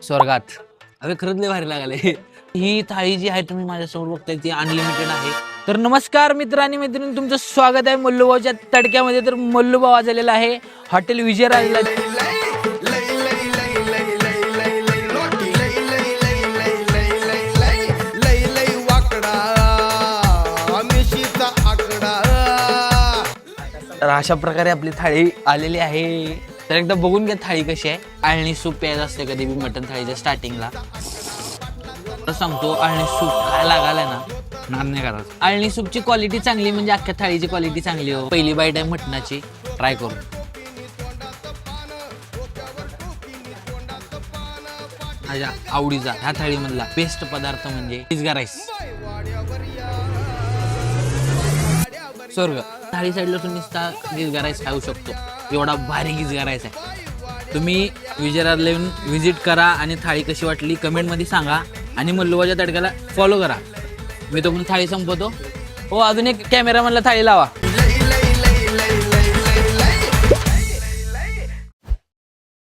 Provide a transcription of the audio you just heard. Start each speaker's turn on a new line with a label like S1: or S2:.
S1: स्वर्गात. अरे खरंच लय भारी लागले. ही थाळी जी आहे तुम्ही माझ्यासमोर बघताय ती अनलिमिटेड आहे. तर नमस्कार मित्र आणि मैत्रिणी, तुमचं स्वागत आहे मल्लूभाऊच्या तडक्यामध्ये. तर मल्लूभाऊ आलेला आहे हॉटेल विजयराजला. तर अशा प्रकारे आपली थाळी आलेली आहे. तर एकदा बघून घ्या थाळी कशी आहे. आळणी सूप प्यायचं असते कधी बी मटन थाळीच्या स्टार्टिंगला. तर सांगतो आळणी सूप काय लागायला ना नाद नाही करायचं. आळणी सूपची क्वालिटी चांगली म्हणजे अख्ख्या थाळीची क्वालिटी चांगली हो. पहिली बाईट आहे मटणाची, ट्राय करून. माझ्या आवडीचा ह्या थाळीमधला बेस्ट पदार्थ म्हणजे गिजगा राईस. स्वर्ग. थाळी साईडला तुम्ही गिजगा राईस खाऊ शकतो. एवढा भारी गिजगा राईस आहे. तुम्ही विजयराजला येऊन व्हिजिट करा आणि थाळी कशी वाटली कमेंटमध्ये सांगा. आणि मल्लूभाऊच्या तडक्याला फॉलो करा. मी तो पण थाळी संपवतो. हो, अजून एक कॅमेरामॅनला थाळी लावा.